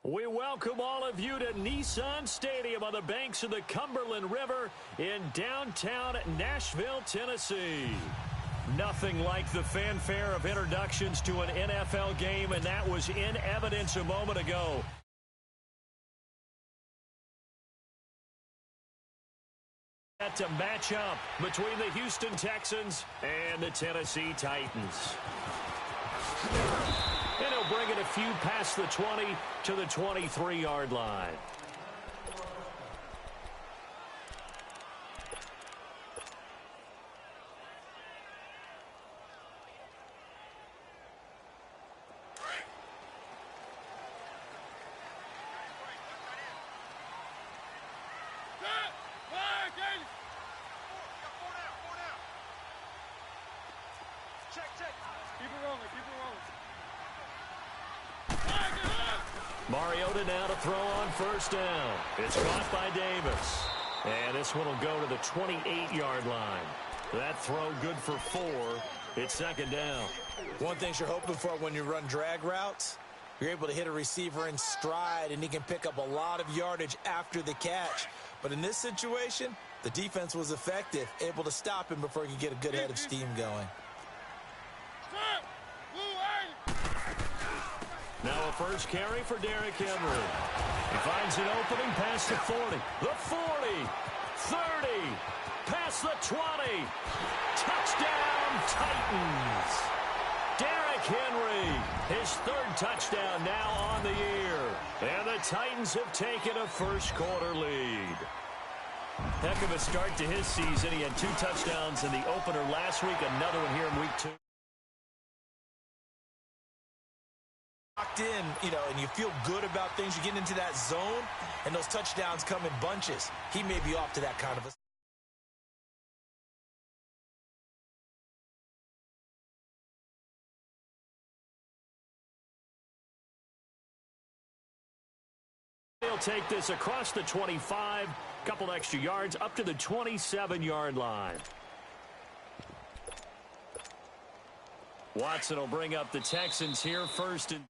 We welcome all of you to Nissan Stadium on the banks of the Cumberland River in downtown Nashville, Tennessee. Nothing like the fanfare of introductions to an NFL game, and that was in evidence a moment ago. To match up between the Houston Texans and the Tennessee Titans. And he'll bring it a few past the 20 to the 23-yard line. Mariota now to throw on first down. It's caught by Davis. And this one will go to the 28-yard line. That throw good for 4. It's second down. One thing you're hoping for when you run drag routes, you're able to hit a receiver in stride, and he can pick up a lot of yardage after the catch. But in this situation, the defense was effective, able to stop him before he could get a good head of steam going. Now a first carry for Derrick Henry. He finds an opening past the 40. The 40. 30. Past the 20. Touchdown, Titans. Derrick Henry, his third touchdown now on the year. And the Titans have taken a first-quarter lead. Heck of a start to his season. He had 2 touchdowns in the opener last week, another one here in week 2. Locked in, and you feel good about things. You get into that zone, and those touchdowns come in bunches. He may be off to that kind of a... He'll take this across the 25, couple extra yards, up to the 27-yard line. Watson will bring up the Texans here first and...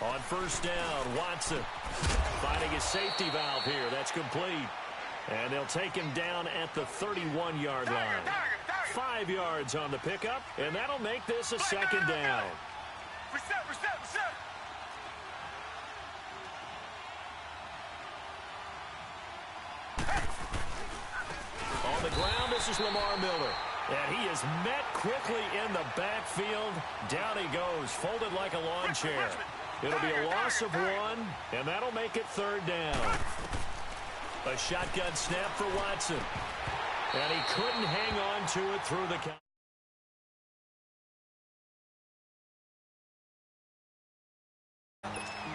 On first down, Watson finding his safety valve here. That's complete. And they'll take him down at the 31-yard line. 5 yards on the pickup, and that'll make this a second down. Reset. On the ground, this is Lamar Miller. And he is met quickly in the backfield. Down he goes, folded like a lawn chair. It'll be a loss of 1, and that'll make it third down. A shotgun snap for Watson. And he couldn't hang on to it through the count.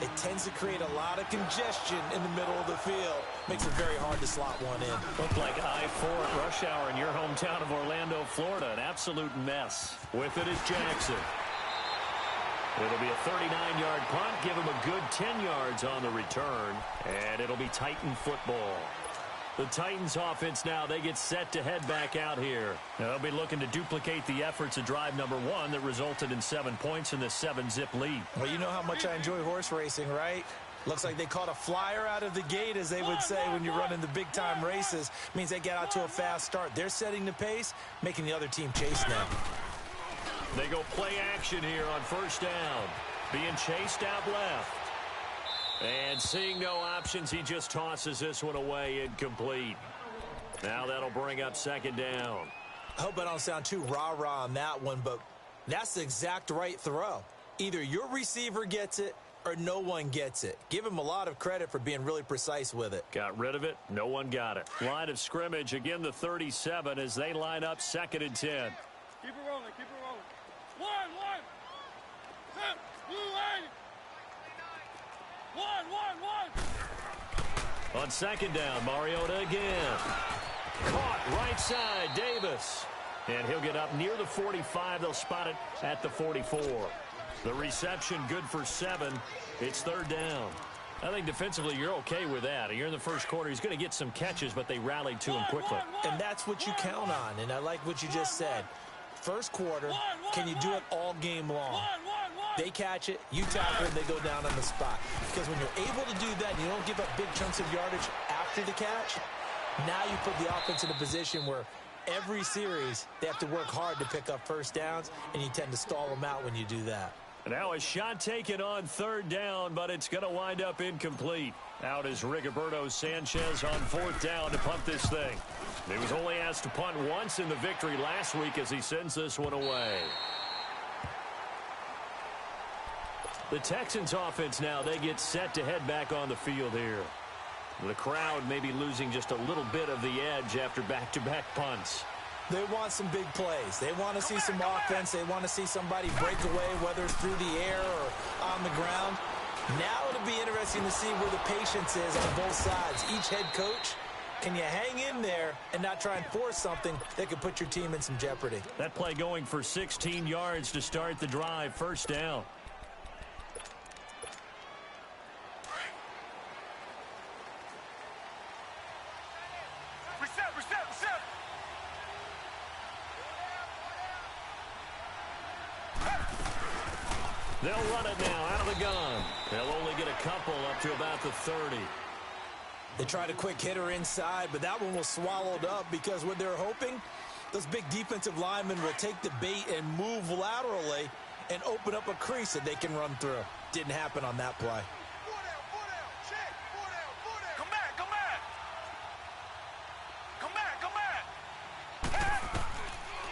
It tends to create a lot of congestion in the middle of the field. Makes it very hard to slot one in. Looked like I-4 at rush hour in your hometown of Orlando, Florida. An absolute mess. With it is Jackson. It'll be a 39-yard punt. Give him a good 10 yards on the return. And it'll be Titan football. The Titans offense now, they get set to head back out here. They'll be looking to duplicate the efforts of drive number 1 that resulted in 7 points in the 7-zip lead. Well, you know how much I enjoy horse racing, right? Looks like they caught a flyer out of the gate, as they would say when you're running the big-time races. Means they get out to a fast start. They're setting the pace, making the other team chase now. They go play action here on first down. Being chased out left. And seeing no options, he just tosses this one away incomplete. Now that'll bring up second down. I hope I don't sound too rah-rah on that one, but that's the exact right throw. Either your receiver gets it or no one gets it. Give him a lot of credit for being really precise with it. Got rid of it. No one got it. Line of scrimmage, again the 37 as they line up 2nd and 10. Keep it rolling. One. Set. Blue line. One. On second down, Mariota again. Caught Right side, Davis. And he'll get up near the 45. They'll spot it at the 44. The reception good for 7. It's third down. I think defensively you're okay with that. You're in the first quarter. He's going to get some catches, but they rallied to him quickly. And that's what you count on, and I like what you just said. First quarter, can you do it all game long? They catch it, you tackle it, they go down on the spot. Because when you're able to do that and you don't give up big chunks of yardage after the catch, now you put the offense in a position where every series they have to work hard to pick up first downs, and you tend to stall them out when you do that. Now a shot taken on third down, but it's going to wind up incomplete. Out is Rigoberto Sanchez on fourth down to punt this thing. He was only asked to punt once in the victory last week as he sends this one away. The Texans offense now, they get set to head back on the field here. The crowd may be losing just a little bit of the edge after back-to-back punts. They want some big plays. They want to see some offense. They want to see somebody break away, whether it's through the air or on the ground. Now it'll be interesting to see where the patience is on both sides. Each head coach, can you hang in there and not try and force something that could put your team in some jeopardy? That play going for 16 yards to start the drive. First down. Reset. They'll run it now out of the gun. They'll only get a couple up to about the 30. They tried a quick hitter inside, but that one was swallowed up because what they're hoping, those big defensive linemen will take the bait and move laterally and open up a crease that they can run through. Didn't happen on that play.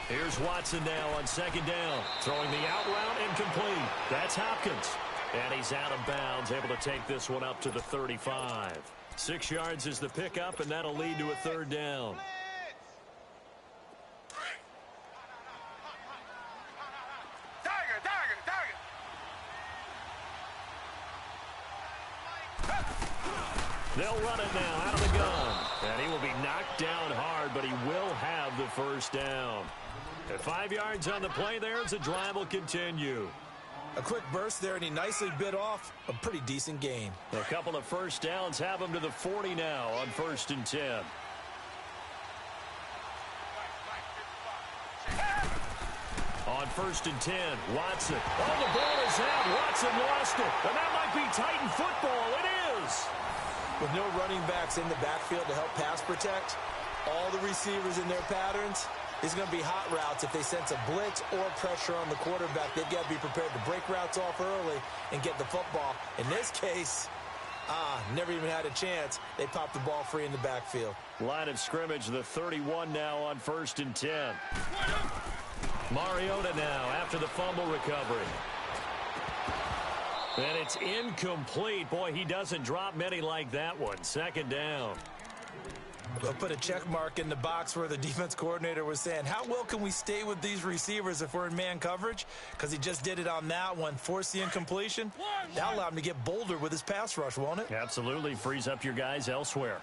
Here's Watson now on second down. Throwing the out route incomplete. That's Hopkins. And he's out of bounds, able to take this one up to the 35. 6 yards is the pickup, and that'll lead to a third down. They'll run it now out of the gun. And he will be knocked down hard, but he will have the first down. At 5 yards on the play there, as the drive will continue. A quick burst there, and he nicely bit off a pretty decent gain. A couple of first downs have him to the 40 now on 1st and 10. On 1st and 10, Watson. Oh, the ball is out. Watson lost it. And that might be Titan football. It is. With no running backs in the backfield to help pass protect, all the receivers in their patterns, it's going to be hot routes. If they sense a blitz or pressure on the quarterback, they've got to be prepared to break routes off early and get the football. In this case, never even had a chance. They popped the ball free in the backfield. Line of scrimmage, the 31 now on 1st and 10. Mariota now after the fumble recovery. And it's incomplete. Boy, he doesn't drop many like that one. Second down. They'll put a check mark in the box where the defense coordinator was saying, how well can we stay with these receivers if we're in man coverage? Because he just did it on that one. Force the incompletion. That'll allow him to get bolder with his pass rush, won't it? Absolutely. Frees up your guys elsewhere.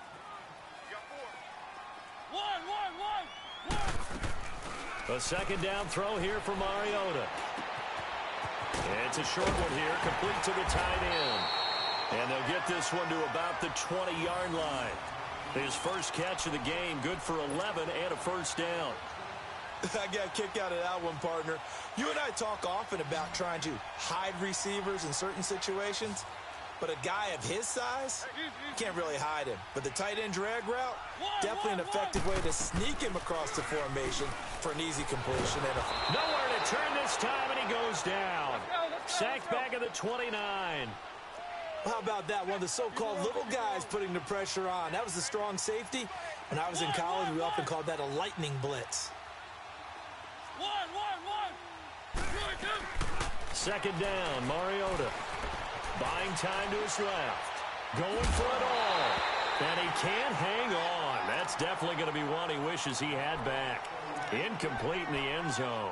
A second down throw here for Mariota. It's a short one here, complete to the tight end. And they'll get this one to about the 20-yard line. His first catch of the game, good for 11 and a first down. I got a kick out of that one, partner. You and I talk often about trying to hide receivers in certain situations, but a guy of his size, can't really hide him. But the tight end drag route, definitely an effective way to sneak him across the formation for an easy completion. And nowhere to turn this time, and he goes down. Sacked back at the 29. How about that? One of the so-called little guys putting the pressure on. That was the strong safety. When I was in college, we often called that a lightning blitz. Second down, Mariota. Buying time to his left. Going for it all. And he can't hang on. That's definitely going to be one he wishes he had back. Incomplete in the end zone.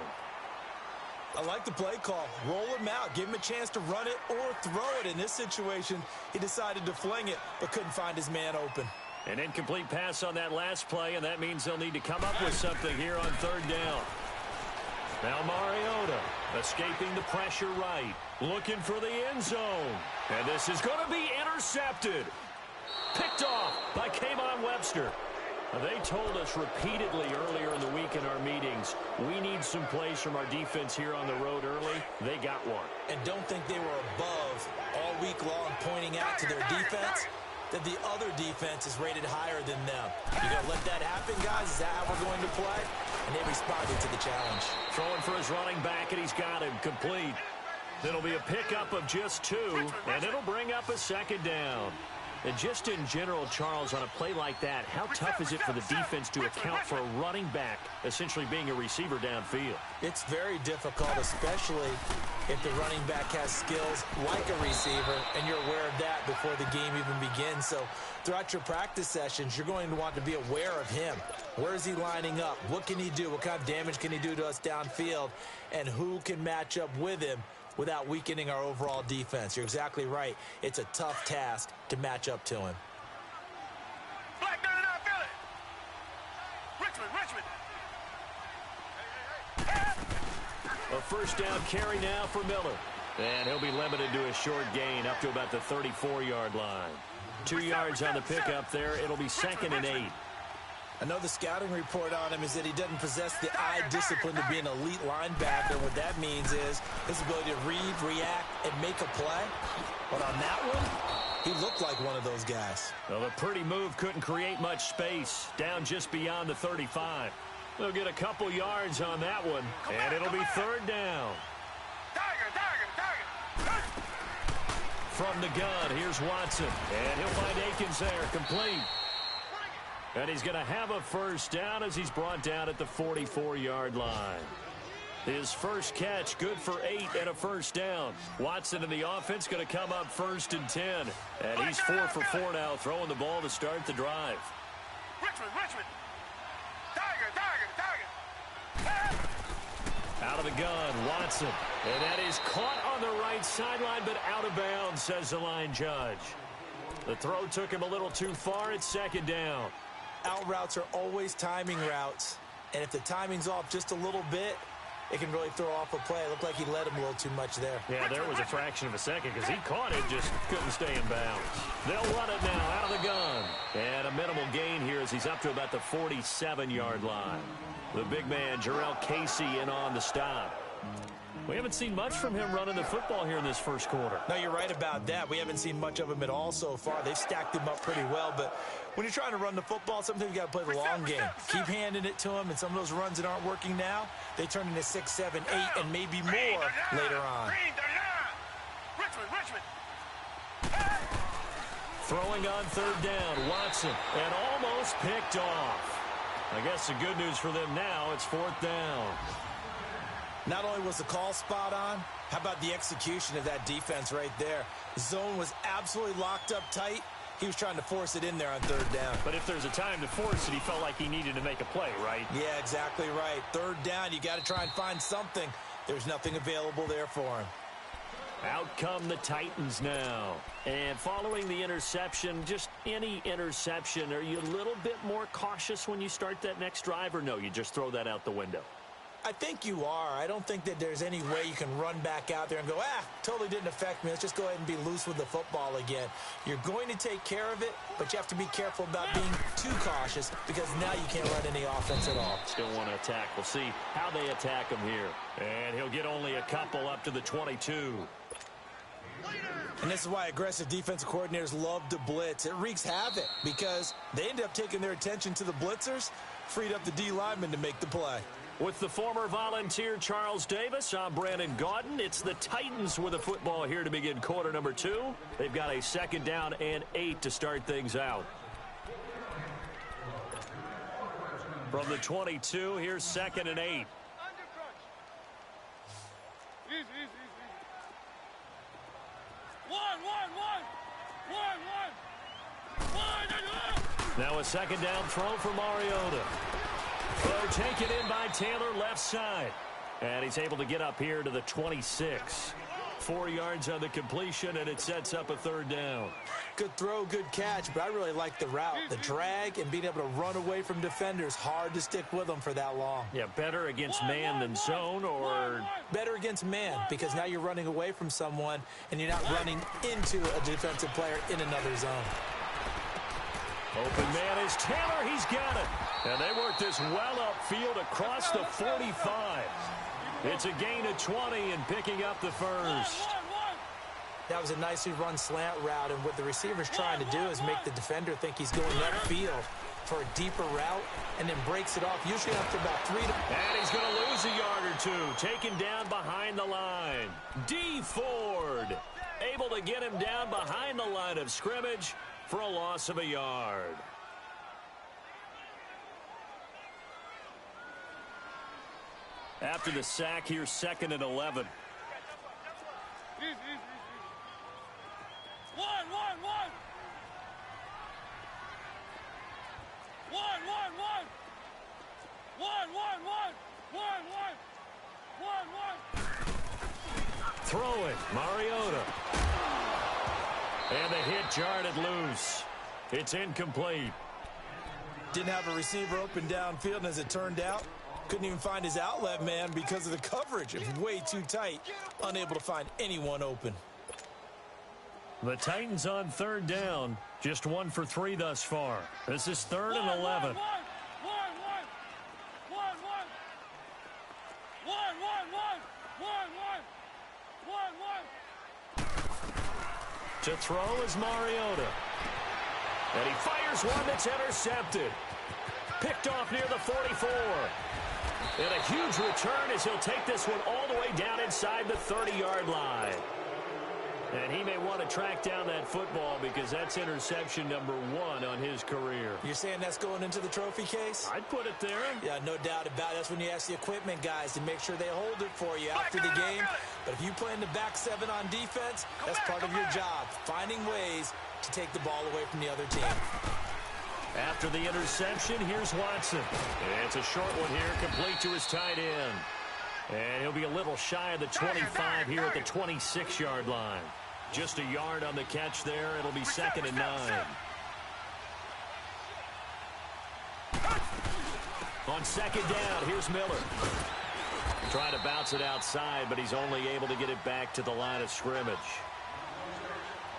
I like the play call. Roll him out. Give him a chance to run it or throw it. In this situation, he decided to fling it, but couldn't find his man open. An incomplete pass on that last play, and that means they'll need to come up with something here on third down. Now Mariota escaping the pressure right, looking for the end zone. And this is going to be intercepted. Picked off by K'Von Webster. They told us repeatedly earlier in the week in our meetings, we need some plays from our defense here on the road early. They got one. And don't think they were above all week long pointing out to their defense that the other defense is rated higher than them. You going to let that happen, guys? Is that how we're going to play? And they responded to the challenge. Throwing for his running back, and he's got him complete. It'll be a pickup of just 2, and it'll bring up a second down. And just in general, Charles, on a play like that, how tough is it for the defense to account for a running back essentially being a receiver downfield? It's very difficult, especially if the running back has skills like a receiver, and you're aware of that before the game even begins. So throughout your practice sessions, you're going to want to be aware of him. Where is he lining up? What can he do? What kind of damage can he do to us downfield? And who can match up with him without weakening our overall defense? You're exactly right. It's a tough task to match up to him. Black 99 Philly. Richmond. A first down carry now for Miller. And he'll be limited to a short gain up to about the 34-yard line. 2 yards on the pickup there. It'll be 2nd and 8. I know the scouting report on him is that he doesn't possess the eye discipline to be an elite linebacker. What that means is his ability to read, react, and make a play. But on that one, he looked like one of those guys. Well, the pretty move couldn't create much space. Down just beyond the 35. They'll get a couple yards on that one, and it'll be 3rd down. Tiger. From the gun, here's Watson. And he'll find Akins there, complete. And he's going to have a first down as he's brought down at the 44-yard line. His first catch, good for 8 and a first down. Watson and the offense going to come up 1st and 10. And he's 4 for 4 now, throwing the ball to start the drive. Richmond. Tiger. Out of the gun, Watson. And that is caught on the right sideline, but out of bounds, says the line judge. The throw took him a little too far. It's 2nd down. Out routes are always timing routes. And if the timing's off just a little bit, it can really throw off a play. It looked like he led him a little too much there. Yeah, there was a fraction of a second because he caught it, just couldn't stay in bounds. They'll run it now out of the gun. And a minimal gain here as he's up to about the 47-yard line. The big man, Jarrell Casey, in on the stop. We haven't seen much from him running the football here in this first quarter. No, you're right about that. We haven't seen much of him at all so far. They've stacked him up pretty well, but when you're trying to run the football, sometimes you got to play the long game. Keep handing it to him, and some of those runs that aren't working now, they turn into 6, 7, 8, and maybe more later on. Richmond. Throwing on 3rd down, Watson, and almost picked off. I guess the good news for them now, it's 4th down. Not only was the call spot on, how about the execution of that defense right there? The zone was absolutely locked up tight. He was trying to force it in there on 3rd down. But if there's a time to force it, he felt like he needed to make a play, right? Yeah, exactly right. 3rd down, you got to try and find something. There's nothing available there for him. Out come the Titans now. And following the interception, just any interception, are you a little bit more cautious when you start that next drive, or no, you just throw that out the window? I think you are. I don't think that there's any way you can run back out there and go, totally didn't affect me. Let's just go ahead and be loose with the football again. You're going to take care of it, but you have to be careful about being too cautious because now you can't run any offense at all. Still want to attack. We'll see how they attack him here. And he'll get only a couple up to the 22. And this is why aggressive defensive coordinators love to blitz. It wreaks havoc because they end up taking their attention to the blitzers, freed up the D lineman to make the play. With the former Volunteer Charles Davis, I'm Brandon Gaudin. It's the Titans with the football here to begin quarter number 2. They've got a 2nd down and 8 to start things out. From the 22, here's 2nd and 8. Easy. One. Now a 2nd down throw for Mariota. Throw taken in by Taylor left side. And he's able to get up here to the 26. 4 yards on the completion, and it sets up a third down. Good throw, good catch, but I really like the route. The drag and being able to run away from defenders, hard to stick with them for that long. Yeah, better against man than zone, or better against man, because now you're running away from someone and you're not running into a defensive player in another zone. Open man is Taylor. He's got it. And they work this well upfield across the 45. It's a gain of 20 and picking up the first. That was a nicely run slant route, and what the receiver's trying to do is make the defender think he's going upfield for a deeper route, and then breaks it off, usually after about 3 to... And he's going to lose a yard or two, taken down behind the line. D. Ford able to get him down behind the line of scrimmage for a loss of a yard. After the sack, here's 2nd and 11. Throw it, Mariota. And the hit jarred it loose. It's incomplete. Didn't have a receiver open downfield, and as it turned out, couldn't even find his outlet man because of the coverage. It was way too tight, unable to find anyone open. The Titans on 3rd down, just 1 for 3 thus far. This is 3rd and 11. To throw is Mariota. And he fires one that's intercepted. Picked off near the 44. And a huge return as he'll take this one all the way down inside the 30-yard line. And he may want to track down that football because that's interception number 1 on his career. You're saying that's going into the trophy case? I'd put it there. Yeah, no doubt about it. That's when you ask the equipment guys to make sure they hold it for you after the game. But if you play in the back 7 on defense, that's part of your job, finding ways to take the ball away from the other team. After the interception, here's Watson. It's a short one here, complete to his tight end. And he'll be a little shy of the 25 here at the 26-yard line. Just a yard on the catch there. It'll be 2nd and 9. On 2nd down, here's Miller. Trying to bounce it outside, but he's only able to get it back to the line of scrimmage.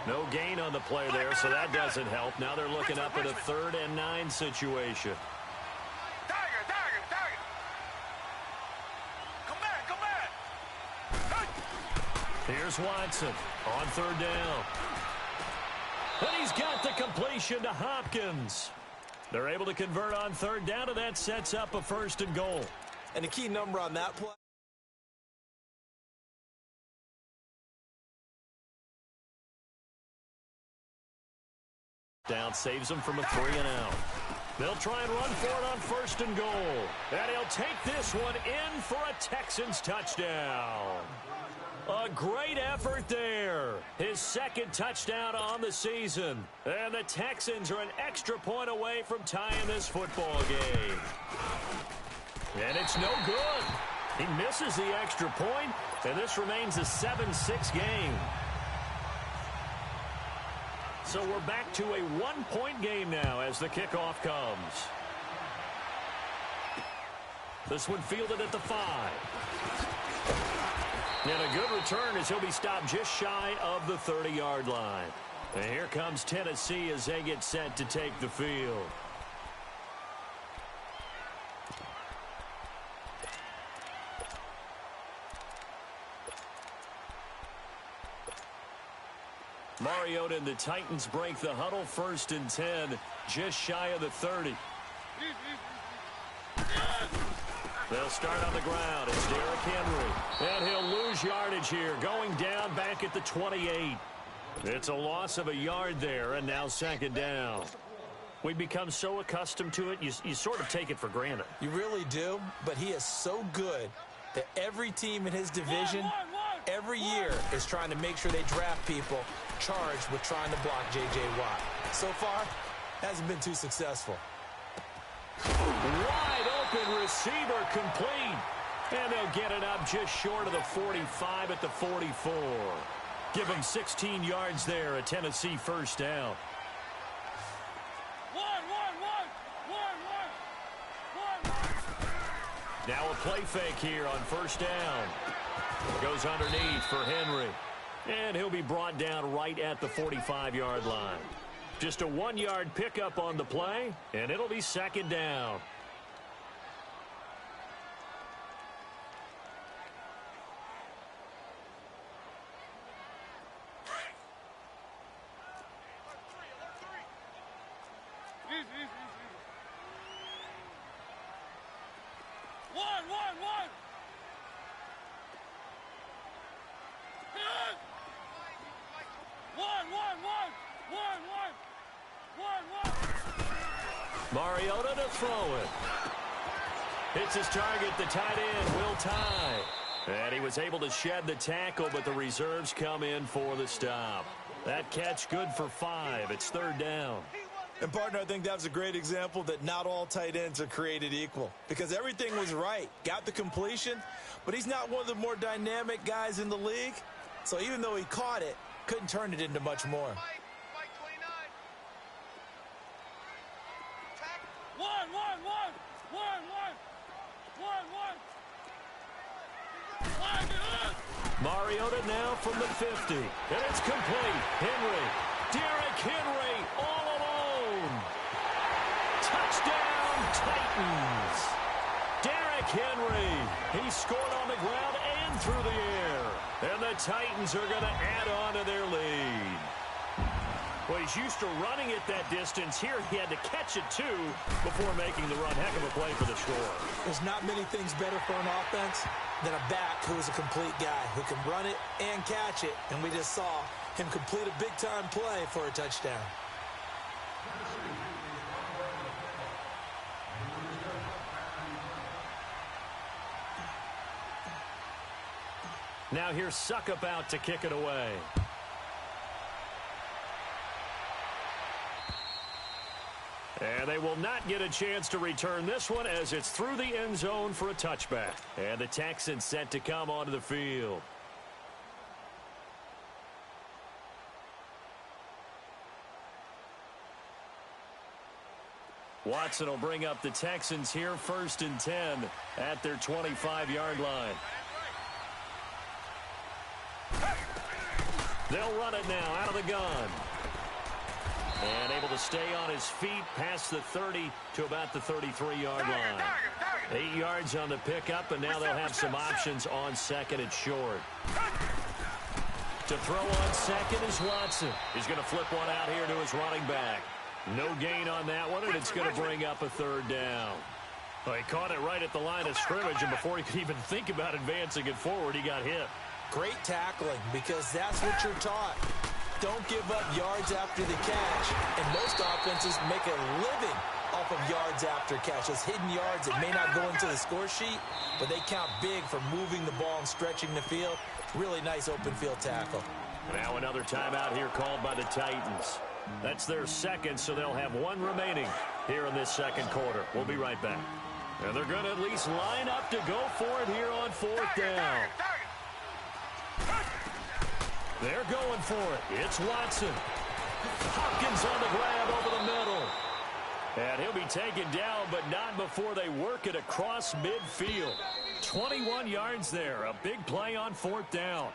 No gain on the play there, so that doesn't help. Now they're looking up at a 3rd and 9 situation. Here's Watson on 3rd down. And he's got the completion to Hopkins. They're able to convert on 3rd down, and that sets up a 1st and goal. And a key number on that play. Down saves them from a 3 and out. They'll try and run for it on 1st and goal. And he'll take this one in for a Texans touchdown. A great effort there. His 2nd touchdown on the season. And the Texans are an extra point away from tying this football game. And it's no good. He misses the extra point, and this remains a 7-6 game. So we're back to a 1-point game now as the kickoff comes. This one fielded at the 5. And a good return as he'll be stopped just shy of the 30-yard line. And here comes Tennessee as they get set to take the field. Mariota and the Titans break the huddle, 1st and 10, just shy of the 30. They'll start on the ground. It's Derrick Henry. And he'll lose yardage here, going down back at the 28. It's a loss of a yard there, and now 2nd down. We become so accustomed to it, you sort of take it for granted. You really do, but he is so good that every team in his division, every year, is trying to make sure they draft people charged with trying to block J.J. Watt. So far, hasn't been too successful. Wide open receiver complete. And they'll get it up just short of the 45 at the 44. Give them 16 yards there, a Tennessee first down. Now a play fake here on first down. Goes underneath for Henry. And he'll be brought down right at the 45-yard line. Just a 1-yard pickup on the play, and it'll be second down. Mariota to throw it. Hits his target, the tight end, Will Tye. And he was able to shed the tackle, but the reserves come in for the stop. That catch good for 5. It's third down. And, partner, I think that was a great example that not all tight ends are created equal. Because everything was right. Got the completion, but he's not one of the more dynamic guys in the league. So even though he caught it, couldn't turn it into much more. Mariota now from the 50. And it's complete. Henry. Derrick Henry all alone. Touchdown, Titans. Derrick Henry. He scored on the ground and through the air. And the Titans are going to add on to their lead. Well, he's used to running it that distance. Here he had to catch it, too, before making the run. Heck of a play for the score. There's not many things better for an offense than a back who is a complete guy who can run it and catch it. And we just saw him complete a big-time play for a touchdown. Now here's Suckup out to kick it away. And they will not get a chance to return this one as it's through the end zone for a touchback. And the Texans set to come onto the field. Watson will bring up the Texans here, 1st and 10 at their 25-yard line. They'll run it now out of the gun. And able to stay on his feet past the 30 to about the 33-yard line. 8 yards on the pickup, and now they'll have some options on second and short. To throw on second is Watson. He's going to flip one out here to his running back. No gain on that one, and it's going to bring up a third down. Well, he caught it right at the line of scrimmage, and before he could even think about advancing it forward, he got hit. Great tackling, because that's what you're taught. Don't give up yards after the catch. And most offenses make a living off of yards after catch. Those hidden yards that may not go into the score sheet, but they count big for moving the ball and stretching the field. Really nice open field tackle. Now another timeout here called by the Titans. That's their second, so they'll have one remaining here in this second quarter. We'll be right back. And they're going to at least line up to go for it here on 4th down. They're going for it. It's Watson. Hopkins on the grab over the middle. And he'll be taken down, but not before they work it across midfield. 21 yards there. A big play on 4th down.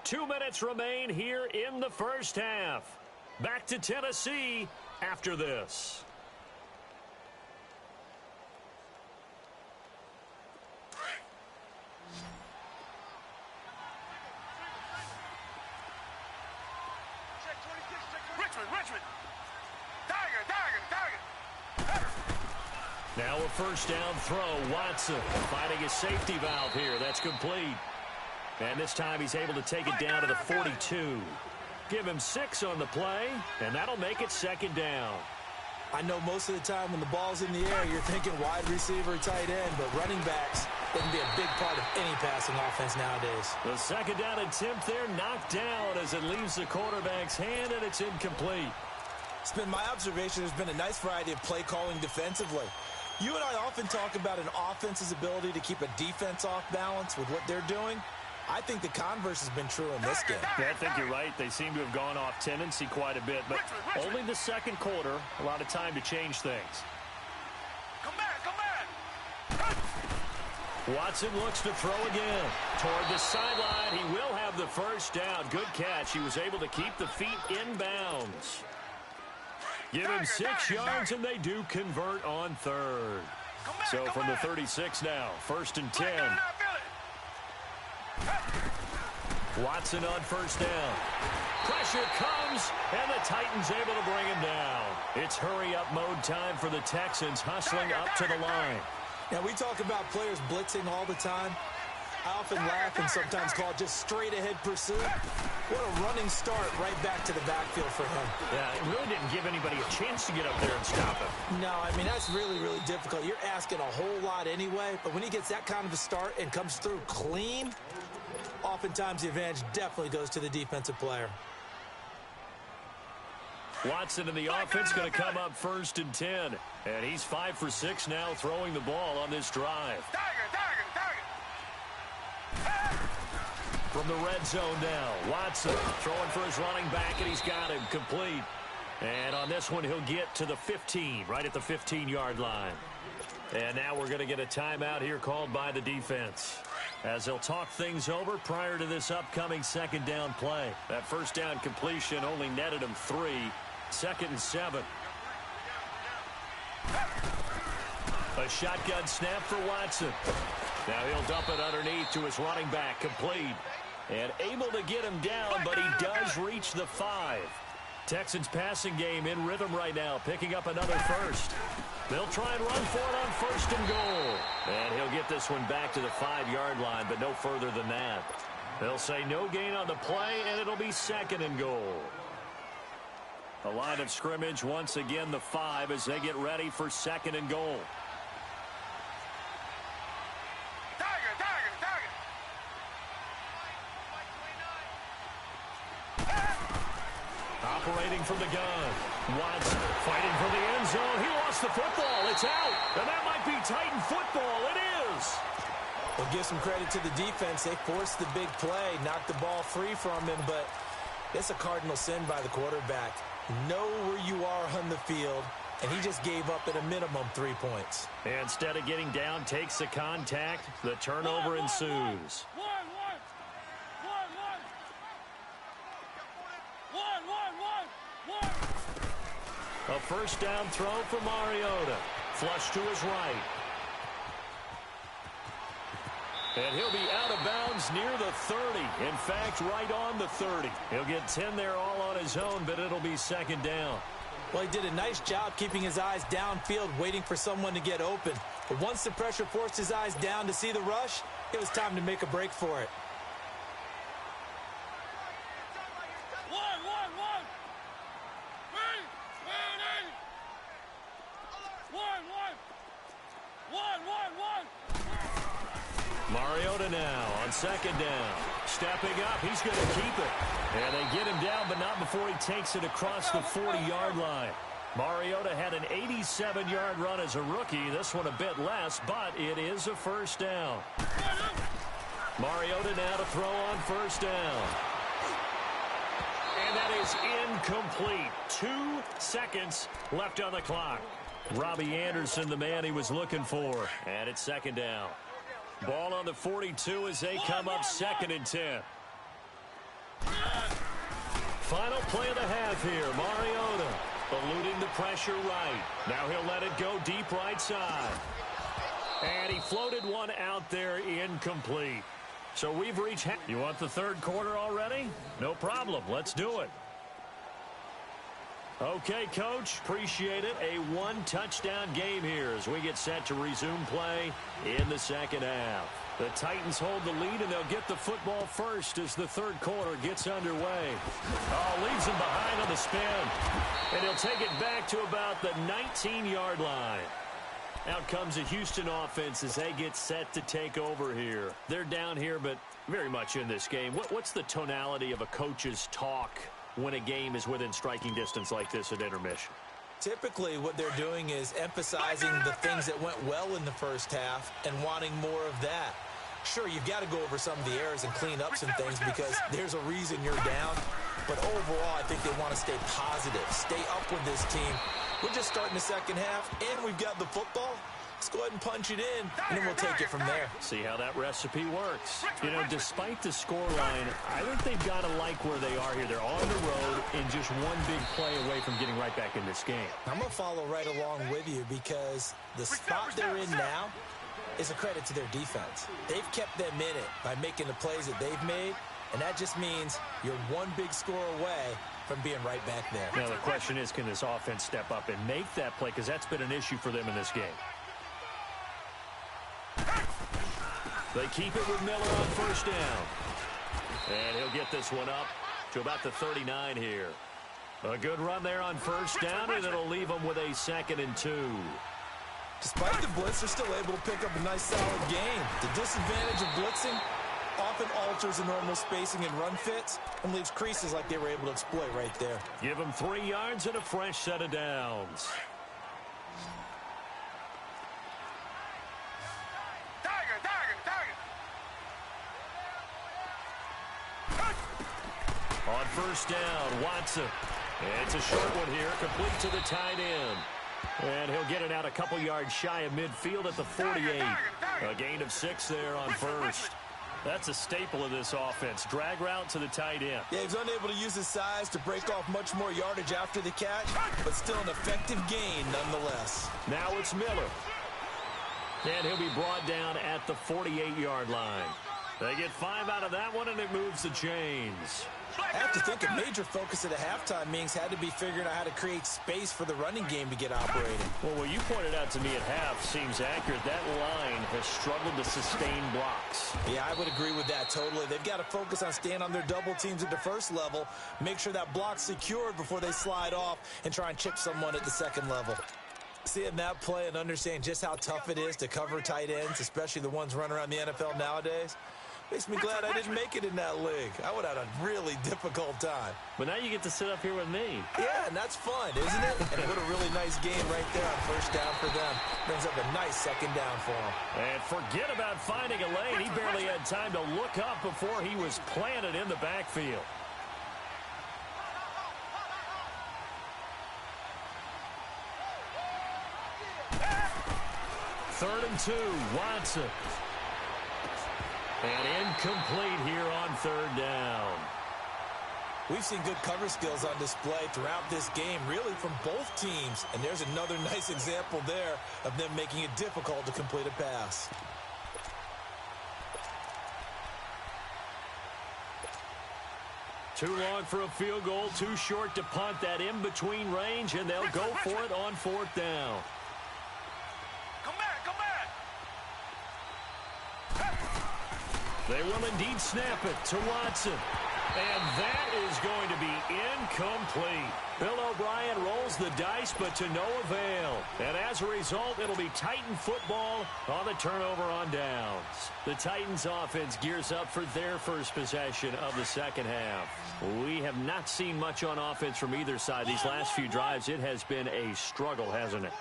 2 minutes remain here in the first half. Back to Tennessee after this. Richmond. Dagger. Now a first down throw. Watson finding his safety valve here. That's complete. And this time he's able to take it down to the 42. Give him 6 on the play, and that'll make it second down. I know most of the time when the ball's in the air, you're thinking wide receiver, tight end, but running backs can be a big part of any passing offense nowadays. The second down attempt there knocked down as it leaves the quarterback's hand, and it's incomplete. It's been my observation there's been a nice variety of play calling defensively. You and I often talk about an offense's ability to keep a defense off balance with what they're doing. I think the converse has been true in this game. Yeah, I think you're right. They seem to have gone off tendency quite a bit, but only the second quarter, a lot of time to change things. Come back, come back. Watson looks to throw again. Toward the sideline, he will have the first down. Good catch. He was able to keep the feet in bounds. Give him 6 yards, and they do convert on third. So from the 36 now, 1st and 10. Watson on first down. Pressure comes, and the Titans able to bring him down. It's hurry-up mode time for the Texans, hustling up to the line. Now, we talk about players blitzing all the time. I often laugh and sometimes call it just straight-ahead pursuit. What a running start right back to the backfield for him. Yeah, it really didn't give anybody a chance to get up there and stop him. No, I mean, that's really, really difficult. You're asking a whole lot anyway, but when he gets that kind of a start and comes through clean, oftentimes the advantage definitely goes to the defensive player. Watson in the offense going to come up 1st and 10. And he's 5 for 6 now throwing the ball on this drive. From the red zone now, Watson throwing for his running back, and he's got him complete. And on this one, he'll get to the 15, right at the 15-yard line. And now we're going to get a timeout here called by the defense, as they'll talk things over prior to this upcoming second down play. That first down completion only netted him 3. 2nd and 7. A shotgun snap for Watson. Now he'll dump it underneath to his running back, complete. And able to get him down, but he does reach the 5. Texans passing game in rhythm right now, picking up another first. They'll try and run for it on 1st and goal. And he'll get this one back to the 5-yard line, but no further than that. They'll say no gain on the play, and it'll be 2nd and goal. The line of scrimmage, once again, the 5 as they get ready for 2nd and goal. Operating from the gun. Watson fighting for the end zone. He lost the football. It's out. And that might be Titan football. It is. Well, give some credit to the defense. They forced the big play, knocked the ball free from him, but it's a cardinal sin by the quarterback. Know where you are on the field, and he just gave up at a minimum 3 points. Instead of getting down, takes the contact. The turnover ensues. A first down throw for Mariota. Flush to his right. And he'll be out of bounds near the 30. In fact, right on the 30. He'll get 10 there all on his own, but it'll be 2nd down. Well, he did a nice job keeping his eyes downfield, waiting for someone to get open. But once the pressure forced his eyes down to see the rush, it was time to make a break for it. Mariota now on 2nd down. Stepping up, he's going to keep it. And they get him down, but not before he takes it across the 40-yard line. Mariota had an 87-yard run as a rookie. This one a bit less, but it is a first down. Mariota now to throw on 1st down. And that is incomplete. 2 seconds left on the clock. Robbie Anderson, the man he was looking for. And it's 2nd down. Ball on the 42 as they come up 2nd and 10. Final play of the half here. Mariota eluding the pressure right. Now he'll let it go deep right side. And he floated one out there incomplete. So we've reached... You want the 3rd quarter already? No problem. Let's do it. Okay, Coach. Appreciate it. A 1-touchdown game here as we get set to resume play in the 2nd half. The Titans hold the lead, and they'll get the football first as the 3rd quarter gets underway. Oh, leaves him behind on the spin. And he'll take it back to about the 19-yard line. Out comes the Houston offense as they get set to take over here. They're down here, but very much in this game. What's the tonality of a coach's talk when a game is within striking distance like this at intermission? Typically, what they're doing is emphasizing the things that went well in the first half and wanting more of that. Sure, you've got to go over some of the errors and clean up some things because there's a reason you're down. But overall, I think they want to stay positive, stay up with this team. We're just starting the second half, and we've got the football. Let's go ahead and punch it in, and then we'll take it from there. See how that recipe works. You know, despite the scoreline, I think they've got to like where they are here. They're on the road and just one big play away from getting right back in this game. I'm going to follow right along with you because the spot they're in now is a credit to their defense. They've kept them in it by making the plays that they've made, and that just means you're one big score away from being right back there. Now, the question is, can this offense step up and make that play? Because that's been an issue for them in this game. They keep it with Miller on first down. And he'll get this one up to about the 39 here. A good run there on first down, and it'll leave them with a 2nd and 2. Despite the blitz, they're still able to pick up a nice, solid game. The disadvantage of blitzing often alters the normal spacing and run fits and leaves creases like they were able to exploit right there. Give them 3 yards and a fresh set of downs. On first down, Watson. It's a short one here, complete to the tight end. And he'll get it out a couple yards shy of midfield at the 48. A gain of 6 there on first. That's a staple of this offense. Drag route to the tight end. Yeah, he's unable to use his size to break off much more yardage after the catch, but still an effective gain nonetheless. Now it's Miller. And he'll be brought down at the 48-yard line. They get 5 out of that one, and it moves the chains. I have to think a major focus at a halftime means had to be figuring out how to create space for the running game to get operating. Well, what you pointed out to me at half seems accurate. That line has struggled to sustain blocks. Yeah, I would agree with that totally. They've got to focus on staying on their double teams at the first level, make sure that block's secured before they slide off and try and chip someone at the second level. Seeing that play and understanding just how tough it is to cover tight ends, especially the ones running around the NFL nowadays, makes me glad I didn't make it in that league. I would have had a really difficult time. But now you get to sit up here with me. Yeah, and that's fun, isn't it? And what a really nice game right there on first down for them. Brings up a nice 2nd down for them. And forget about finding a lane. He barely had time to look up before he was planted in the backfield. Third and 2, Watson. And incomplete here on 3rd down. We've seen good cover skills on display throughout this game, really from both teams. And there's another nice example there of them making it difficult to complete a pass. Too long for a field goal, too short to punt. That in-between range, and they'll go for it on 4th down. They will indeed snap it to Watson. And that is going to be incomplete. Bill O'Brien rolls the dice, but to no avail. And as a result, it'll be Titan football on the turnover on downs. The Titans offense gears up for their first possession of the second half. We have not seen much on offense from either side. These last few drives, it has been a struggle, hasn't it?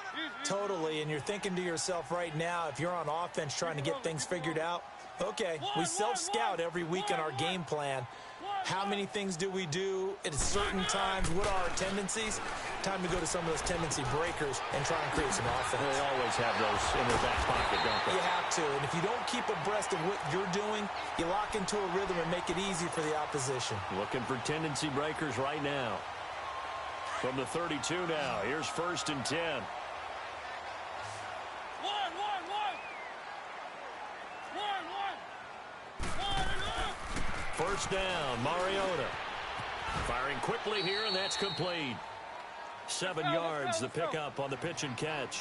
Totally, and you're thinking to yourself right now, if you're on offense trying to get things figured out, okay, we self-scout every week in our game plan. How many things do we do at certain times? What are our tendencies? Time to go to some of those tendency breakers and try and create some offense. They always have those in their back pocket, don't they? You have to, and if you don't keep abreast of what you're doing, you lock into a rhythm and make it easy for the opposition. Looking for tendency breakers right now. From the 32 now, here's 1st and 10. First down, Mariota. Firing quickly here, and that's complete. 7 yards, the pickup on the pitch and catch.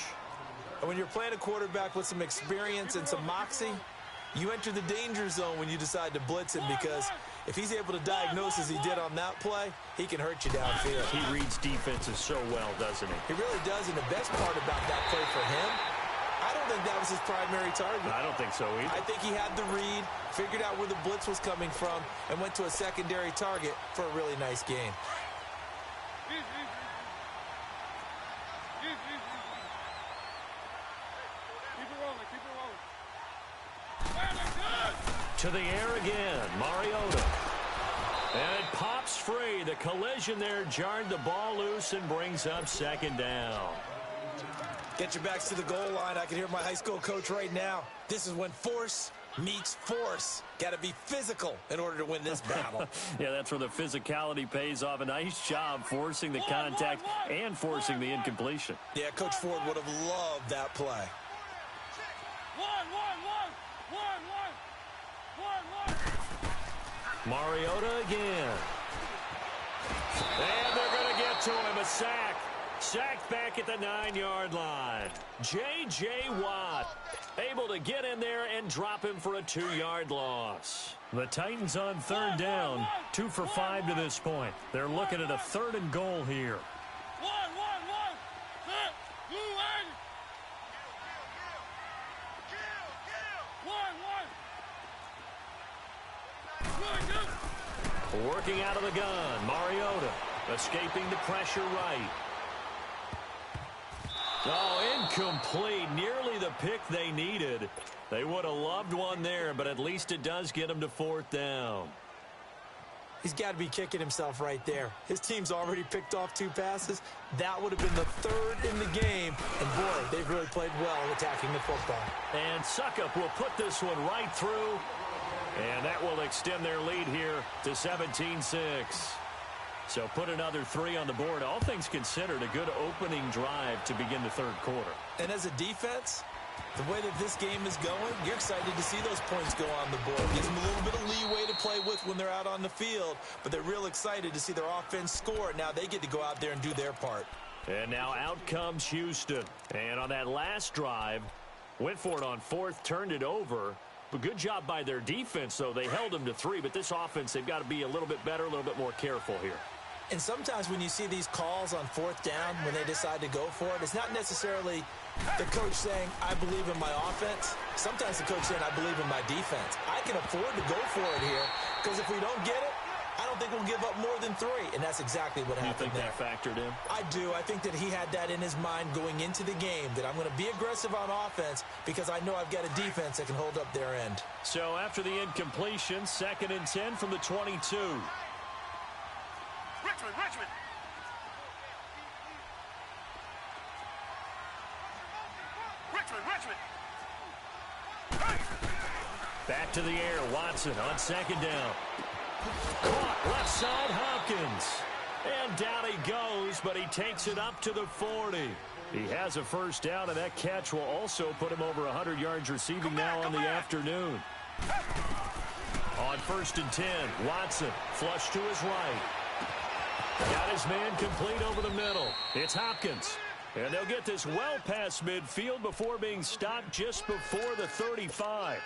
And when you're playing a quarterback with some experience and some moxie, you enter the danger zone when you decide to blitz him, because if he's able to diagnose as he did on that play, he can hurt you downfield. He reads defenses so well, doesn't he? He really does, and the best part about that play for him, I don't think that was his primary target. I don't think so either. I think he had the read, figured out where the blitz was coming from, and went to a secondary target for a really nice gain. To the air again, Mariota. And it pops free. The collision there jarred the ball loose and brings up second down. Get your backs to the goal line. I can hear my high school coach right now. This is when force meets force. Got to be physical in order to win this battle. Yeah, that's where the physicality pays off. A nice job forcing the contact and forcing the incompletion. Yeah, Coach Ford would have loved that play. Mariota again. And they're going to get to him. A sack. Sacked back at the 9-yard line. J.J. Watt able to get in there and drop him for a 2-yard loss. The Titans on third down, 2 for 5 to this point. They're looking at a 3rd and goal here. Working out of the gun, Mariota escaping the pressure right. Oh, incomplete. Nearly the pick they needed. They would have loved one there, but at least it does get them to 4th down. He's got to be kicking himself right there. His team's already picked off 2 passes. That would have been the 3rd in the game. And, boy, they've really played well attacking the football. And Suckup will put this one right through. And that will extend their lead here to 17-6. So put another 3 on the board. All things considered, a good opening drive to begin the 3rd quarter. And as a defense, the way that this game is going, you're excited to see those points go on the board. Gives them a little bit of leeway to play with when they're out on the field, but they're real excited to see their offense score. Now they get to go out there and do their part. And now out comes Houston. And on that last drive, went for it on 4th, turned it over. But good job by their defense, though. They held them to 3, but this offense, they've got to be a little bit better, a little bit more careful here. And sometimes when you see these calls on 4th down, when they decide to go for it, it's not necessarily the coach saying, I believe in my offense. Sometimes the coach saying, I believe in my defense. I can afford to go for it here, because if we don't get it, I don't think we'll give up more than 3. And that's exactly what happened there. You think that factored in? I do. I think that he had that in his mind going into the game, that I'm going to be aggressive on offense because I know I've got a defense that can hold up their end. So after the incompletion, 2nd and 10 from the 22. Richmond. Back to the air, Watson on 2nd down. Caught left side, Hopkins. And down he goes, but he takes it up to the 40. He has a 1st down, and that catch will also put him over 100 yards receiving now on the afternoon. On 1st and 10, Watson flush to his right. Got his man complete over the middle. It's Hopkins. And they'll get this well past midfield before being stopped just before the 35.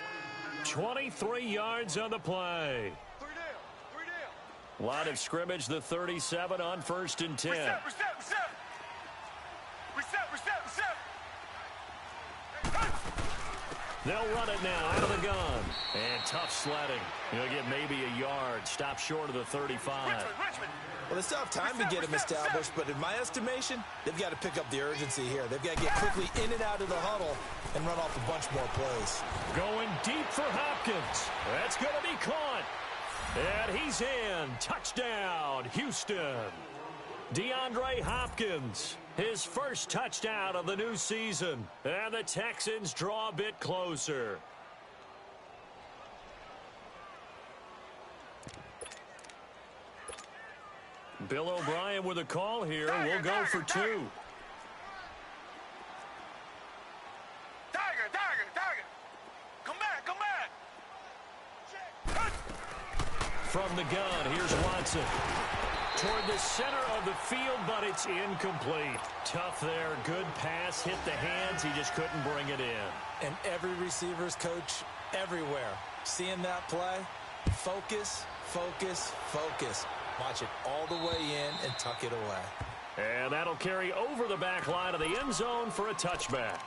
23 yards on the play. Line of scrimmage, the 37 on 1st and 10. Reset. They'll run it now out of the gun. And tough sledding. He'll get maybe a yard. Stop short of the 35. Richmond. Well, they still have time to get him established, but in my estimation, they've got to pick up the urgency here. They've got to get quickly in and out of the huddle and run off a bunch more plays. Going deep for Hopkins. That's going to be caught. And he's in. Touchdown, Houston. DeAndre Hopkins, his 1st touchdown of the new season. And the Texans draw a bit closer. Bill O'Brien with a call here. We'll go for 2. Tiger. Come back. From the gun, here's Watson. Toward the center of the field, but it's incomplete. Tough there. Good pass. Hit the hands. He just couldn't bring it in. And every receiver's coach everywhere, seeing that play, focus. Watch it all the way in and tuck it away. And that'll carry over the back line of the end zone for a touchback.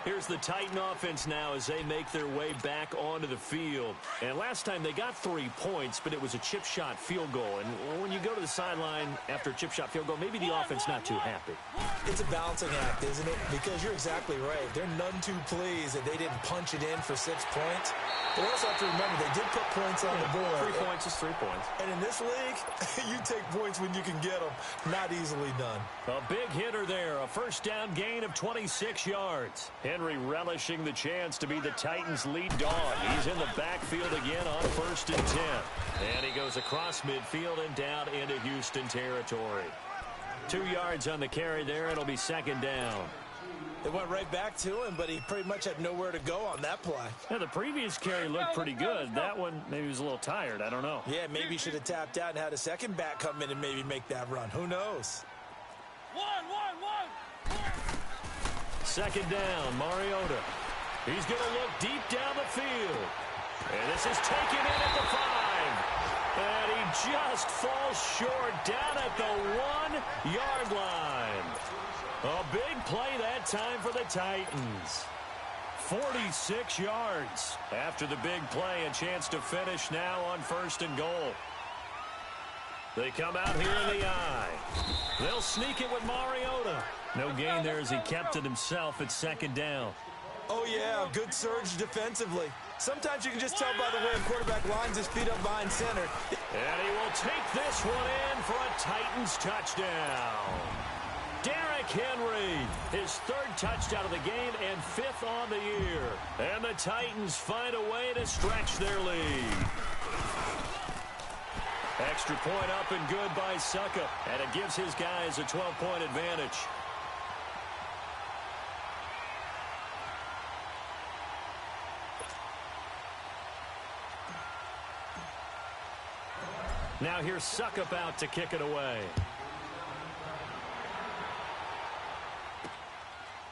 Here's the Titan offense now as they make their way back onto the field. And last time they got 3 points, but it was a chip shot field goal. And when when you go to the sideline after a chip shot field goal, maybe the offense not too happy. It's a balancing act, isn't it? Because you're exactly right. They're none too pleased that they didn't punch it in for 6 points. But also have to remember, they did put points on the board. 3 points is 3 points. And in this league, you take points when you can get them. Not easily done. A big hitter there. A first down gain of 26 yards. Henry relishing the chance to be the Titans' lead dog. He's in the backfield again on 1st and 10. And he goes across midfield and down into Houston territory. 2 yards on the carry there. It'll be 2nd down. It went right back to him, but he pretty much had nowhere to go on that play. Yeah, the previous carry looked pretty good. That one, maybe he was a little tired. I don't know. Yeah, maybe he should have tapped out and had a second back come in and maybe make that run. Who knows? 2nd down, Mariota. He's going to look deep down the field. And this is taken in at the 5. And he just falls short down at the 1-yard line. A big play that time for the Titans. 46 yards. After the big play, a chance to finish now on 1st and goal. They come out here in the eye. They'll sneak it with Mariota. No gain there as he kept it himself at 2nd down. Oh, yeah, good surge defensively. Sometimes you can just tell by the way a quarterback lines his feet up behind center. And he will take this one in for a Titans touchdown. Derrick Henry, his 3rd touchdown of the game and 5th on the year. And the Titans find a way to stretch their lead. Extra point up and good by Suckup. And it gives his guys a 12-point advantage. Now here's Suckup out to kick it away.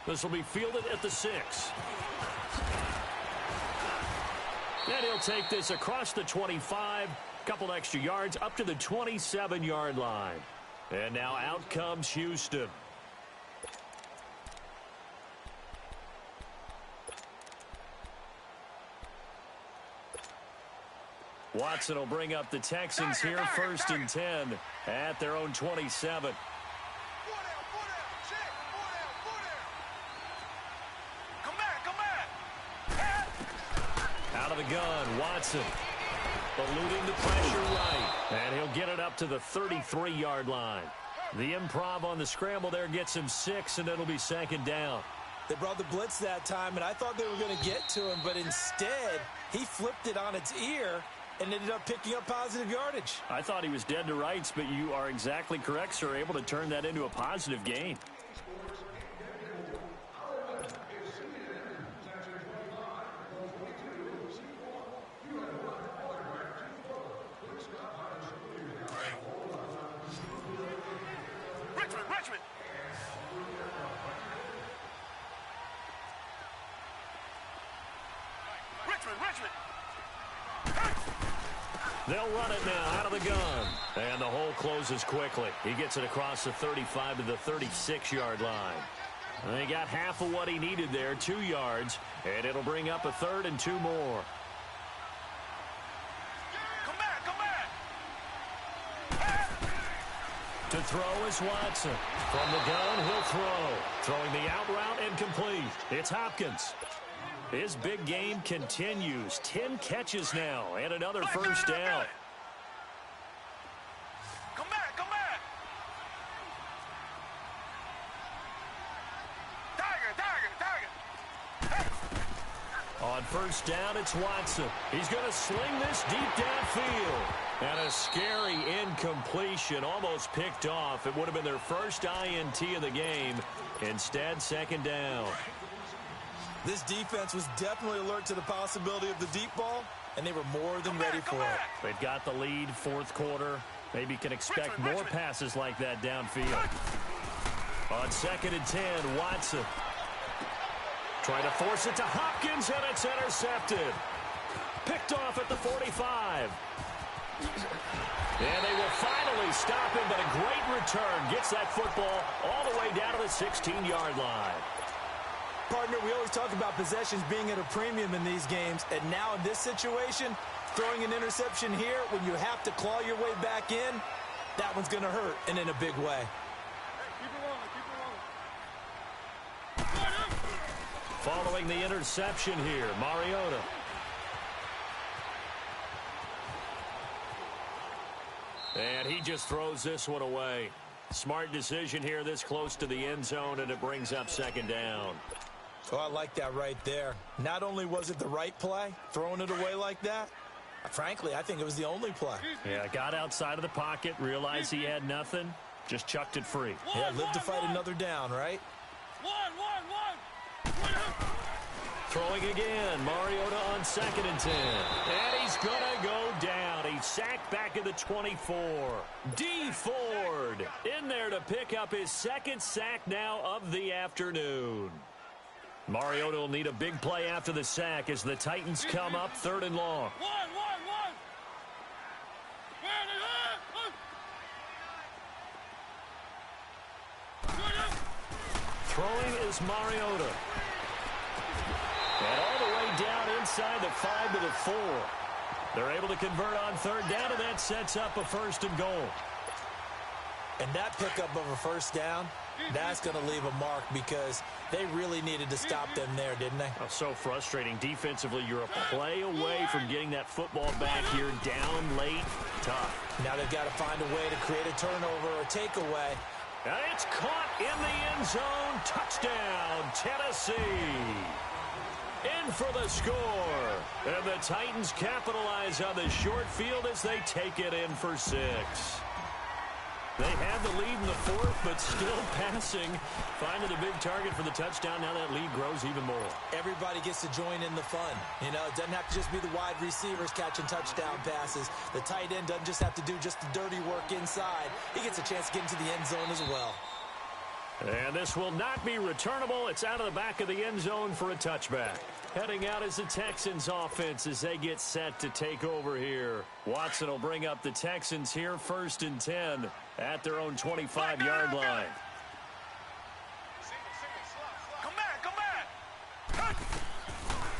This will be fielded at the 6. And he'll take this across the 25. Couple extra yards up to the 27-yard line. And now out comes Houston. Watson will bring up the Texans here 1st and 10 at their own 27. Out of the gun, Watson. Eluding the pressure right. And he'll get it up to the 33-yard line. The improv on the scramble there gets him 6, and it'll be 2nd down. They brought the blitz that time, and I thought they were going to get to him, but instead, he flipped it on its ear and ended up picking up positive yardage. I thought he was dead to rights, but you are exactly correct, sir. Able to turn that into a positive gain. Richmond. They'll run it now out of the gun. And the hole closes quickly. He gets it across the 35 to the 36-yard line. And they got half of what he needed there, 2 yards. And it'll bring up a 3rd and 2 more. Come back. To throw is Watson. From the gun, he'll throw. Throwing the out route and complete. It's Hopkins. His big game continues. 10 catches now and another first down. Come back. Tiger. On first down, it's Watson. He's going to sling this deep downfield. And a scary incompletion, almost picked off. It would have been their first INT of the game. Instead, 2nd down. This defense was definitely alert to the possibility of the deep ball, and they were more than ready for it. They've got the lead, 4th quarter. Maybe can expect more passes like that downfield. On 2nd and 10, Watson. Trying to force it to Hopkins, and it's intercepted. Picked off at the 45. And they will finally stop him, but a great return. Gets that football all the way down to the 16-yard line. Partner, we always talk about possessions being at a premium in these games, and now in this situation, throwing an interception here when you have to claw your way back in, That one's going to hurt, and in a big way. Following the interception here, Mariota. And he just throws this one away. Smart decision here this close to the end zone, and it brings up second down. Oh, I like that right there. Not only was it the right play, throwing it away like that, frankly, I think it was the only play. Yeah, got outside of the pocket, realized he had nothing, just chucked it free. Yeah, live to fight another down, right? Throwing again, Mariota on 2nd and 10. And he's going to go down. He's sacked back at the 24. D. Ford in there to pick up his 2nd sack now of the afternoon. Mariota will need a big play after the sack as the Titans come up 3rd and long. Throwing is Mariota. And all the way down inside the 5 to the 4. They're able to convert on 3rd down, and that sets up a 1st and goal. And that pickup of a 1st down, that's going to leave a mark because they really needed to stop them there, didn't they? Oh, so frustrating. Defensively, you're a play away from getting that football back here down late. Tough. Now they've got to find a way to create a turnover or takeaway. And it's caught in the end zone. Touchdown, Tennessee. In for the score. And the Titans capitalize on the short field as they take it in for 6. They had the lead in the 4th, but still passing. Finding the big target for the touchdown. Now that lead grows even more. Everybody gets to join in the fun. You know, it doesn't have to just be the wide receivers catching touchdown passes. The tight end doesn't just have to do just the dirty work inside. He gets a chance to get into the end zone as well. And this will not be returnable. It's out of the back of the end zone for a touchback. Heading out is the Texans offense as they get set to take over here. Watson will bring up the Texans here 1st and 10 at their own 25-yard line. Come back.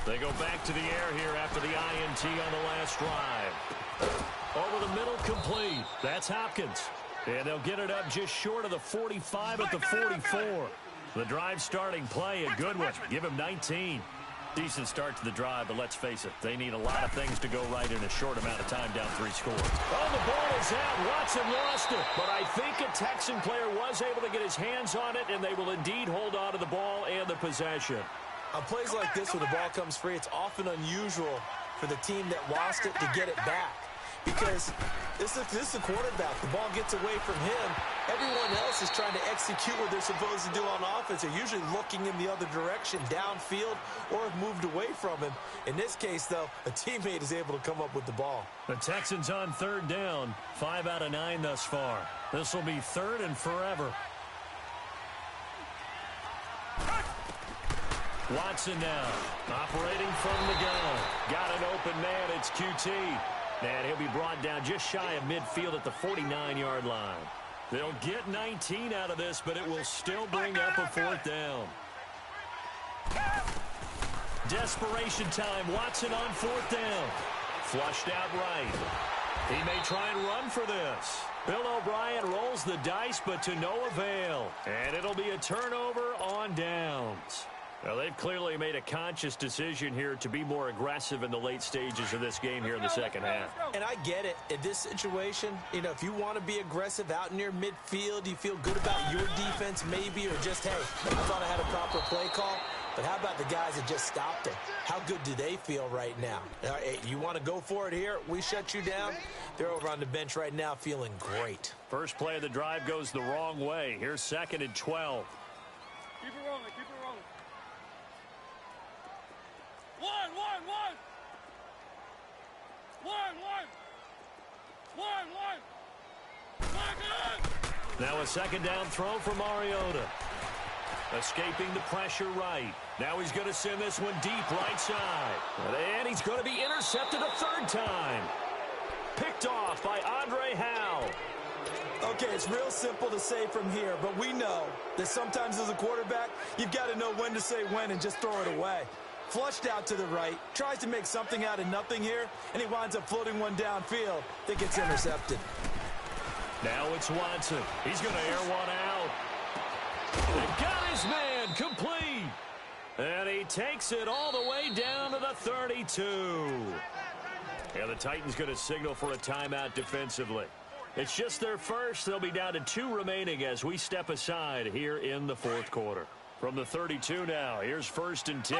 They go back to the air here after the INT on the last drive. Over the middle, complete. That's Hopkins. And they'll get it up just short of the 45 at the 44. The drive starting play, a good one. Give him 19. Decent start to the drive, but let's face it, they need a lot of things to go right in a short amount of time, down 3 scores. Oh, the ball is out. Watson lost it. But I think a Texan player was able to get his hands on it, and they will indeed hold on to the ball and the possession. On plays like this where the ball comes free, it's often unusual for the team that lost it to get it back. Because this is the quarterback. The ball gets away from him. Everyone else is trying to execute what they're supposed to do on offense. They're usually looking in the other direction, downfield, or have moved away from him. In this case, though, a teammate is able to come up with the ball. The Texans on 3rd down. 5 out of 9 thus far. This will be 3rd and forever. Watson now, operating from the gun. Got an open man, it's QT. And he'll be brought down just shy of midfield at the 49-yard line. They'll get 19 out of this, but it will still bring up a 4th down. Desperation time. Watson on 4th down. Flushed out right. He may try and run for this. Bill O'Brien rolls the dice, but to no avail. And it'll be a turnover on downs. Well, they've clearly made a conscious decision here to be more aggressive in the late stages of this game here in the second half. And I get it. In this situation, you know, if you want to be aggressive out near midfield, you feel good about your defense maybe, or just, hey, I thought I had a proper play call. But how about the guys that just stopped it? How good do they feel right now? Hey, you want to go for it here? We shut you down. They're over on the bench right now feeling great. First play of the drive goes the wrong way. Here's 2nd and 12. Keep it rolling, keep it rolling. One. Now a 2nd down throw for Mariota. Escaping the pressure right. Now he's going to send this one deep right side. And he's going to be intercepted a 3rd time. Picked off by Andre Howe. Okay, it's real simple to say from here, but we know that sometimes as a quarterback, you've got to know when to say when and just throw it away. Flushed out to the right, tries to make something out of nothing here, and he winds up floating one downfield that gets intercepted. Now it's Watson. He's going to air one out. They got his man complete. And he takes it all the way down to the 32. And the Titans going to signal for a timeout defensively. It's just their first. They'll be down to 2 remaining as we step aside here in the fourth quarter. From the 32 now, here's 1st and 10.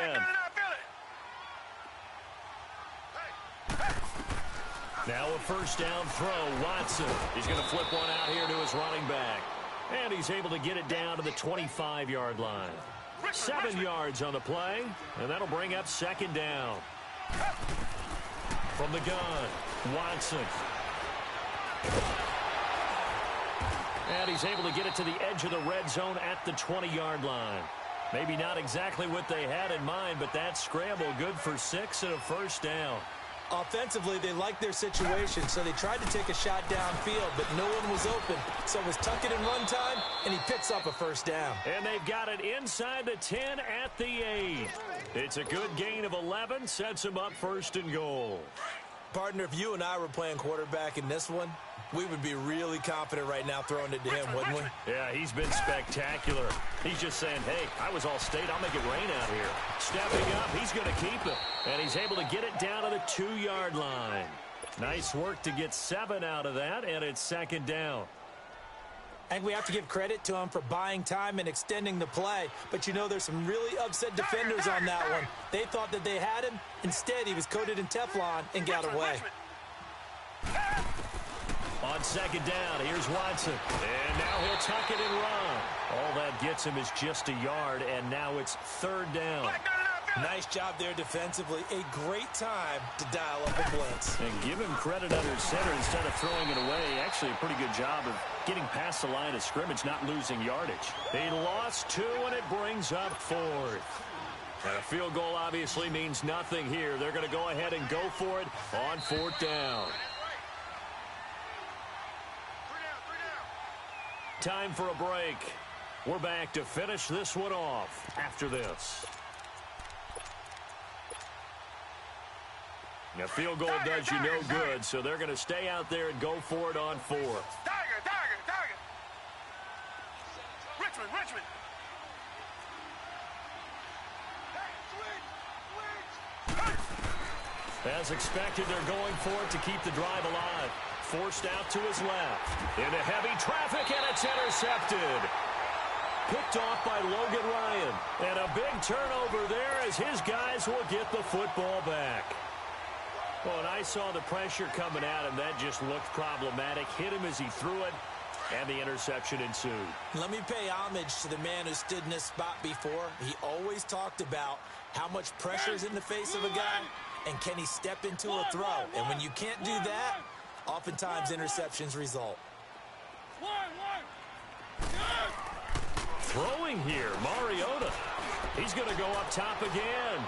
Now a first down throw, Watson. He's going to flip one out here to his running back. And he's able to get it down to the 25-yard line. 7 yards on the play, and that'll bring up 2nd down. From the gun, Watson. And he's able to get it to the edge of the red zone at the 20-yard line. Maybe not exactly what they had in mind, but that scramble good for 6 and a first down. Offensively, they liked their situation, so they tried to take a shot downfield, but no one was open. So it was tuck it and run time, and he picks up a first down. And they've got it inside the 10 at the 8. It's a good gain of 11, sets him up 1st and goal. Partner, if you and I were playing quarterback in this one, we would be really confident right now throwing it to him, wouldn't we? Yeah, he's been spectacular. He's just saying, hey, I was all state. I'll make it rain out here. Stepping up, he's going to keep it. And he's able to get it down to the 2-yard line. Nice work to get 7 out of that, and it's 2nd down. I think we have to give credit to him for buying time and extending the play. But, you know, there's some really upset defenders on that one. They thought that they had him. Instead, he was coated in Teflon and got away. On 2nd down, here's Watson. And now he'll tuck it and run. All that gets him is just a yard, and now it's 3rd down. Nice job there defensively. A great time to dial up a blitz. And give him credit under center instead of throwing it away. Actually, a pretty good job of getting past the line of scrimmage, not losing yardage. He lost 2, and it brings up 4th. And a field goal obviously means nothing here. They're going to go ahead and go for it on 4th down. Time for a break. We're back to finish this one off after this. A field goal does you no good, so they're going to stay out there and go for it on 4th. Target. Richmond. As expected, they're going for it to keep the drive alive. Forced out to his left. Into heavy traffic, and it's intercepted. Picked off by Logan Ryan. And a big turnover there as his guys will get the football back. Well, and I saw the pressure coming at him. That just looked problematic. Hit him as he threw it, and the interception ensued. Let me pay homage to the man who stood in this spot before. He always talked about how much pressure is in the face of a guy, and can he step into a throw. And when you can't do that, oftentimes interceptions result. Throwing here, Mariota. He's going to go up top again.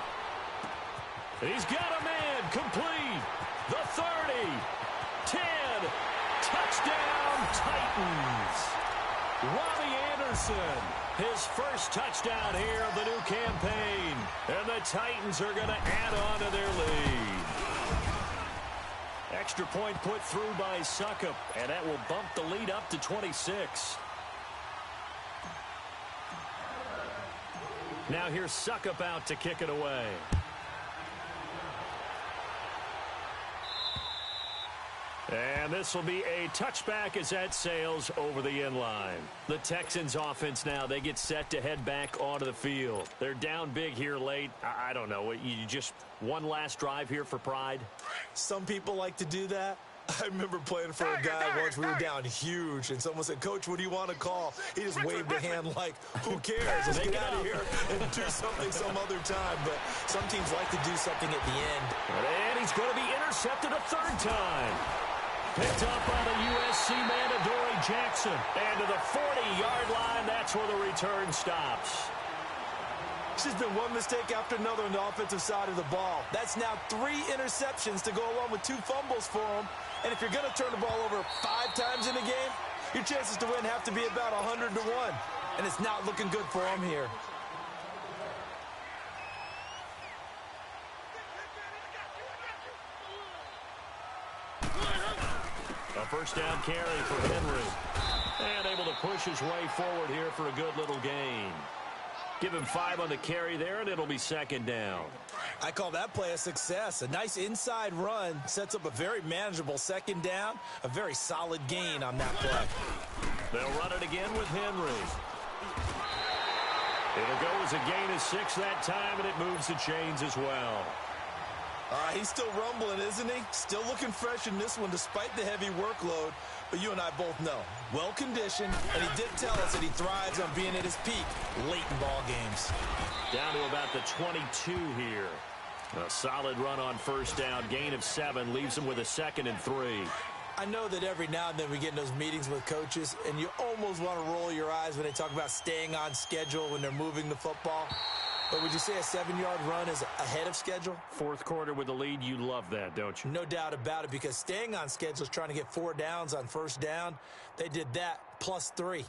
He's got a man complete. The 30, 10, touchdown Titans. Robbie Anderson, his first touchdown here of the new campaign. And the Titans are going to add on to their lead. Extra point put through by Suckup, and that will bump the lead up to 26. Now here's Suckup out to kick it away. And this will be a touchback as that sails over the end line. The Texans offense now, they get set to head back onto the field. They're down big here late. I don't know. You just one last drive here for pride? Some people like to do that. I remember playing for a guy once. We were down huge, and someone said, "Coach, what do you want to call?" He just waved a hand like, "Who cares? Let's get out of here and do something some other time." But some teams like to do something at the end. And he's going to be intercepted a 3rd time. Picked up by the USC man, Adoree Jackson. And to the 40-yard line, that's where the return stops. It's just been one mistake after another on the offensive side of the ball. That's now 3 interceptions to go along with 2 fumbles for him. And if you're going to turn the ball over 5 times in a game, your chances to win have to be about 100 to 1. And it's not looking good for him here. A first down carry for Henry. And able to push his way forward here for a good little gain. Give him 5 on the carry there, and it'll be second down. I call that play a success. A nice inside run sets up a very manageable second down. A very solid gain on that play. They'll run it again with Henry. It'll go as a gain of 6 that time, and it moves the chains as well. He's still rumbling, isn't he? Still looking fresh in this one despite the heavy workload. But you and I both know, well-conditioned, and he did tell us that he thrives on being at his peak late in ball games. Down to about the 22 here. A solid run on first down. Gain of 7 leaves him with a 2nd and 3. I know that every now and then we get in those meetings with coaches, and you almost want to roll your eyes when they talk about staying on schedule when they're moving the football. But would you say a 7-yard run is ahead of schedule? Fourth quarter with the lead, you love that, don't you? No doubt about it, because staying on schedule is trying to get 4 downs on first down. They did that plus 3.